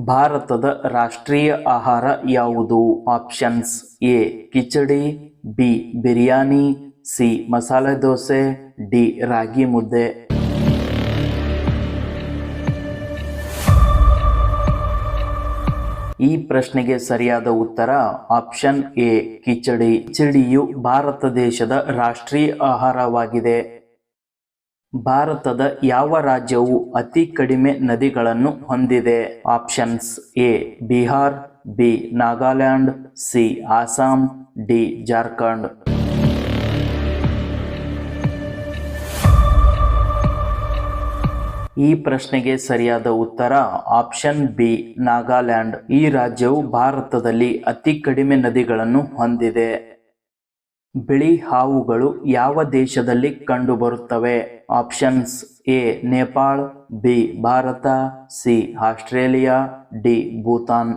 ಭಾರತದ ರಾಷ್ಟ್ರೀಯ ಆಹಾರ ಯಾವುದು? Options: A khichdi, B biryani, C masala dosa, D ರಾಗಿ ಮುದ್ದೆ. ಈ ಪ್ರಶ್ನೆಗೆ ಸರಿಯಾದ ಉತ್ತರ ಆಪ್ಷನ್ ಎ ಕಿಚಡಿ. ಕಿಚಡಿಯು ಭಾರತ ದೇಶದ ರಾಷ್ಟ್ರೀಯ ಆಹಾರವಾಗಿದೆ. ಭಾರತದ ಯಾವ ರಾಜ್ಯವು ಅತಿ ಕಡಿಮೆ ನದಿಗಳನ್ನು ಹೊಂದಿದೆ? Options: A Bihar, B Nagaland, C Assam, D Jharkhand. ಈ ಪ್ರಶ್ನೆಗೆ ಸರಿಯಾದ ಉತ್ತರ ಆಪ್ಷನ್ ಬಿ ನಾಗಾಲ್ಯಾಂಡ್. ಈ ರಾಜ್ಯವು ಭಾರತದಲ್ಲಿ ಅತಿ ಕಡಿಮೆ ನದಿಗಳನ್ನು ಹೊಂದಿದೆ. ಬಿಳಿ ಹಾವುಗಳು ಯಾವ ದೇಶದಲ್ಲಿ ಕಂಡುಬರುತ್ತವೆ? Options: A Nepal, B Bharat, C Australia, D Bhutan.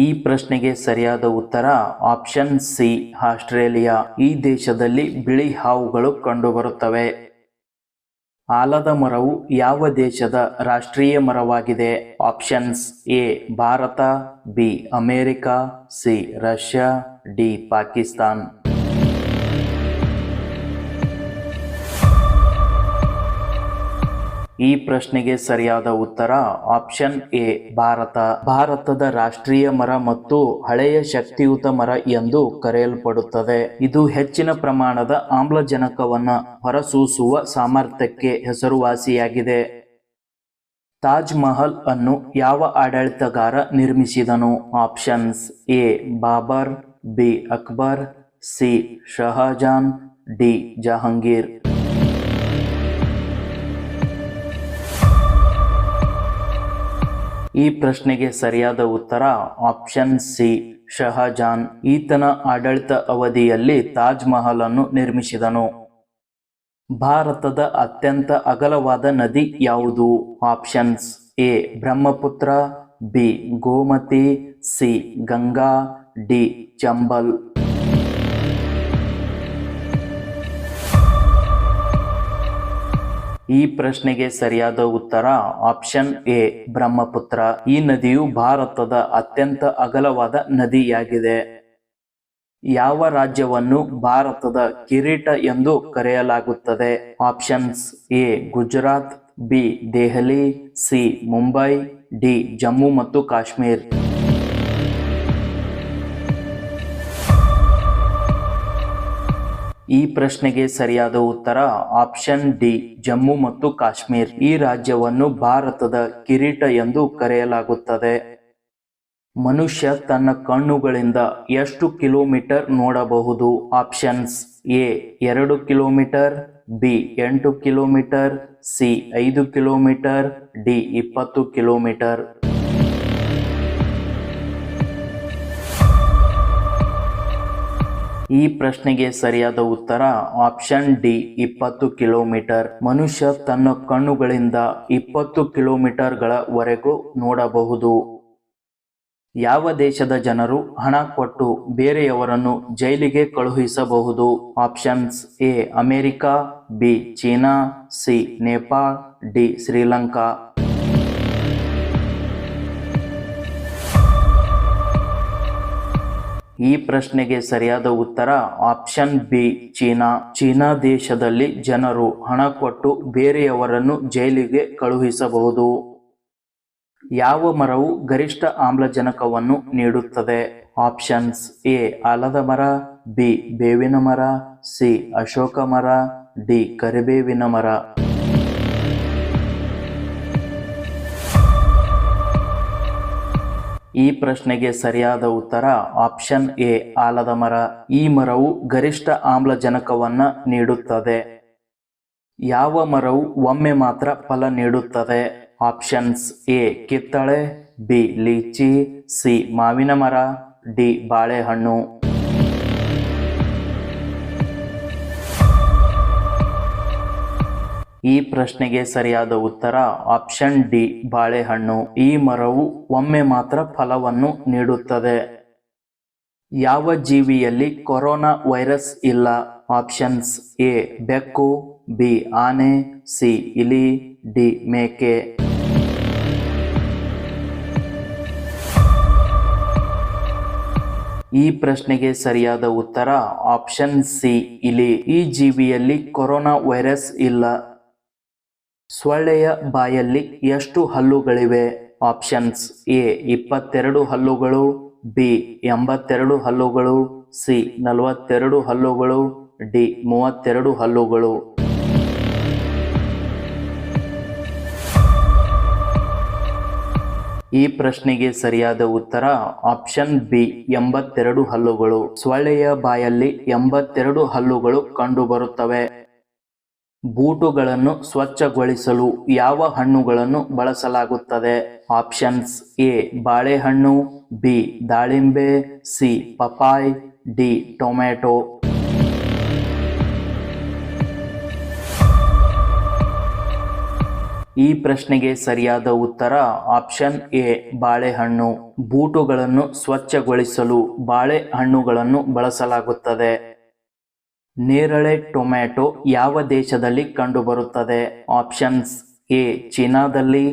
ಈ ಪ್ರಶ್ನೆಗೆ ಸರಿಯಾದ ಉತ್ತರ ಆಪ್ಷನ್ ಸಿ ಆಸ್ಟ್ರೇಲಿಯಾ. ಈ ದೇಶದಲ್ಲಿ ಬಿಳಿ ಹಾವುಗಳು ಕಂಡುಬರುತ್ತವೆ. ಆಲದ ಮರವು ಯಾವ ದೇಶದ ರಾಷ್ಟ್ರೀಯ ಮರವಾಗಿದೆ? Options: A Bharat, B America, C Russia, D Pakistan. ಈ ಪ್ರಶ್ನೆಗೆ ಸರಿಯಾದ ಉತ್ತರ ಆಪ್ಷನ್ ಎ ಭಾರತ. ಭಾರತದ ರಾಷ್ಟ್ರೀಯ ಮರ ಮತ್ತು ಹಳೆಯ ಶಕ್ತಿಯುತ ಮರ ಎಂದು ಕರೆಯಲ್ಪಡುತ್ತದೆ. ಇದು ಹೆಚ್ಚಿನ ಪ್ರಮಾಣದ ಆಮ್ಲಜನಕವನ್ನು ಹೊರಸೂಸುವ ಸಾಮರ್ಥ್ಯಕ್ಕೆ ಹೆಸರುವಾಸಿಯಾಗಿದೆ. ತಾಜ್ ಮಹಲ್ ಅನ್ನು ಯಾವ ಆಡಳಿತಗಾರ ನಿರ್ಮಿಸಿದನು? Options: A Babur, B Akbar, C Shahjahan, D Jahangir. ಈ ಪ್ರಶ್ನೆಗೆ ಸರಿಯಾದ ಉತ್ತರ ಆಪ್ಷನ್ ಸಿ ಶಹಜಾನ್. ಈತನ ಆಡಳಿತ ಅವಧಿಯಲ್ಲಿ ತಾಜ್ ಮಹಲ್ ಅನ್ನು ನಿರ್ಮಿಸಿದನು. ಭಾರತದ ಅತ್ಯಂತ ಅಗಲವಾದ ನದಿ ಯಾವುದು? Options: A Brahmaputra, B Gomti, C Ganga, D Chambal. ಈ ಪ್ರಶ್ನೆಗೆ ಸರಿಯಾದ ಉತ್ತರ ಆಪ್ಷನ್ ಎ ಬ್ರಹ್ಮಪುತ್ರ. ಈ ನದಿಯು ಭಾರತದ ಅತ್ಯಂತ ಅಗಲವಾದ ನದಿಯಾಗಿದೆ. ಯಾವ ರಾಜ್ಯವನ್ನು ಭಾರತದ ಕಿರೀಟ ಎಂದು ಕರೆಯಲಾಗುತ್ತದೆ? Options: A Gujarat, B Delhi, C Mumbai, D Jammu ಮತ್ತು ಕಾಶ್ಮೀರ್. ಈ ಪ್ರಶ್ನೆಗೆ ಸರಿಯಾದ ಉತ್ತರ ಆಪ್ಷನ್ ಡಿ ಜಮ್ಮು ಮತ್ತು ಕಾಶ್ಮೀರ್. ಈ ರಾಜ್ಯವನ್ನು ಭಾರತದ ಕಿರೀಟ ಎಂದು ಕರೆಯಲಾಗುತ್ತದೆ. ಮನುಷ್ಯ ತನ್ನ ಕಣ್ಣುಗಳಿಂದ ಎಷ್ಟು ಕಿಲೋಮೀಟರ್ ನೋಡಬಹುದು? Options: A 2 kilometre, B 8 kilometre, C 5 kilometre, D 20 kilometre. ಈ ಪ್ರಶ್ನೆಗೆ ಸರಿಯಾದ ಉತ್ತರ ಆಪ್ಷನ್ ಡಿ 20 ಕಿಲೋಮೀಟರ್. ಮನುಷ್ಯ ತನ್ನ ಕಣ್ಣುಗಳಿಂದ 20 ಕಿಲೋಮೀಟರ್ಗಳ ವರೆಗೂ ನೋಡಬಹುದು. ಯಾವ ದೇಶದ ಜನರು ಹಣ ಕೊಟ್ಟು ಬೇರೆಯವರನ್ನು ಜೈಲಿಗೆ ಕಳುಹಿಸಬಹುದು? Options: A America, B China, C Nepal, D Sri Lanka. ಈ ಪ್ರಶ್ನೆಗೆ ಸರಿಯಾದ ಉತ್ತರ ಆಪ್ಷನ್ ಬಿ ಚೀನಾ. ಚೀನಾ ದೇಶದಲ್ಲಿ ಜನರು ಹಣ ಕೊಟ್ಟು ಬೇರೆಯವರನ್ನು ಜೈಲಿಗೆ ಕಳುಹಿಸಬಹುದು. ಯಾವ ಮರವು ಗರಿಷ್ಠ ಆಮ್ಲಜನಕವನ್ನು ನೀಡುತ್ತದೆ? ಆಪ್ಷನ್ಸ್: ಎ ಆಲದ ಮರ, ಬಿ ಬೇವಿನ ಮರ, ಸಿ ಅಶೋಕ ಮರ, ಡಿ ಕರಿಬೇವಿನ ಮರ. ಈ ಪ್ರಶ್ನೆಗೆ ಸರಿಯಾದ ಉತ್ತರ ಆಪ್ಷನ್ ಎ ಆಲದ ಮರ. ಈ ಮರವು ಗರಿಷ್ಠ ಆಮ್ಲಜನಕವನ್ನ ನೀಡುತ್ತದೆ. ಯಾವ ಮರವು ಒಮ್ಮೆ ಮಾತ್ರ ಫಲ ನೀಡುತ್ತದೆ? ಆಪ್ಷನ್ಸ್: ಎ ಕಿತ್ತಳೆ, ಬಿ ಲೀಚಿ, ಸಿ ಮಾವಿನ ಮರ, ಡಿ ಬಾಳೆಹಣ್ಣು. ಈ ಪ್ರಶ್ನೆಗೆ ಸರಿಯಾದ ಉತ್ತರ ಆಪ್ಷನ್ ಡಿ ಬಾಳೆಹಣ್ಣು. ಈ ಮರವು ಒಮ್ಮೆ ಮಾತ್ರ ಫಲವನ್ನು ನೀಡುತ್ತದೆ. ಯಾವ ಜೀವಿಯಲ್ಲಿ ಕೊರೋನಾ ವೈರಸ್ ಇಲ್ಲ? ಆಪ್ಷನ್ಸ್: ಎ ಬೆಕ್ಕು, ಬಿ ಆನೆ, ಸಿ ಇಲಿ, ಡಿ ಮೇಕೆ. ಈ ಪ್ರಶ್ನೆಗೆ ಸರಿಯಾದ ಉತ್ತರ ಆಪ್ಷನ್ ಸಿ ಇಲಿ. ಈ ಜೀವಿಯಲ್ಲಿ ಕೊರೋನಾ ವೈರಸ್ ಇಲ್ಲ. ಸೊಳ್ಳೆಯ ಬಾಯಲ್ಲಿ ಎಷ್ಟು ಹಲ್ಲುಗಳಿವೆ? ಆಪ್ಷನ್ಸ್ ಎ 22 ಹಲ್ಲುಗಳು, ಬಿ 82 ಹಲ್ಲುಗಳು, ಸಿ 42 ಹಲ್ಲುಗಳು, ಡಿ 32 ಹಲ್ಲುಗಳು. ಈ ಪ್ರಶ್ನೆಗೆ ಸರಿಯಾದ ಉತ್ತರ ಆಪ್ಷನ್ ಬಿ 82 ಹಲ್ಲುಗಳು. ಸೊಳ್ಳೆಯ ಬಾಯಲ್ಲಿ 82 ಹಲ್ಲುಗಳು ಕಂಡುಬರುತ್ತವೆ. ಬೂಟುಗಳನ್ನು ಸ್ವಚ್ಛಗೊಳಿಸಲು ಯಾವ ಹಣ್ಣುಗಳನ್ನು ಬಳಸಲಾಗುತ್ತದೆ? ಆಪ್ಷನ್ಸ್ ಎ ಬಾಳೆಹಣ್ಣು, ಬಿ ದಾಳಿಂಬೆ, ಸಿ ಪಪಾಯ್, ಡಿ ಟೊಮ್ಯಾಟೊ. ಈ ಪ್ರಶ್ನೆಗೆ ಸರಿಯಾದ ಉತ್ತರ ಆಪ್ಷನ್ ಎ ಬಾಳೆಹಣ್ಣು. ಬೂಟುಗಳನ್ನು ಸ್ವಚ್ಛಗೊಳಿಸಲು ಬಾಳೆಹಣ್ಣುಗಳನ್ನು ಬಳಸಲಾಗುತ್ತದೆ. ನೇರಳೆ ಟೊಮ್ಯಾಟೊ ಯಾವ ದೇಶದಲ್ಲಿ ಕಂಡುಬರುತ್ತದೆ? ಆಪ್ಷನ್ಸ್ ಎ ಚೀನಾದಲ್ಲಿ,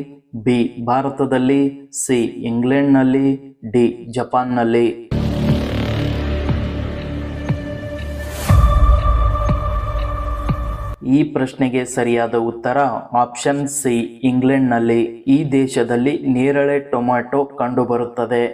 ಬಿ ಭಾರತದಲ್ಲಿ, ಸಿ ಇಂಗ್ಲೆಂಡ್ನಲ್ಲಿ, ಡಿ ಜಪಾನ್ನಲ್ಲಿ. ಈ ಪ್ರಶ್ನೆಗೆ ಸರಿಯಾದ ಉತ್ತರ ಆಪ್ಷನ್ ಸಿ ಇಂಗ್ಲೆಂಡ್ನಲ್ಲಿ. ಈ ದೇಶದಲ್ಲಿ ನೇರಳೆ ಟೊಮ್ಯಾಟೊ ಕಂಡುಬರುತ್ತದೆ.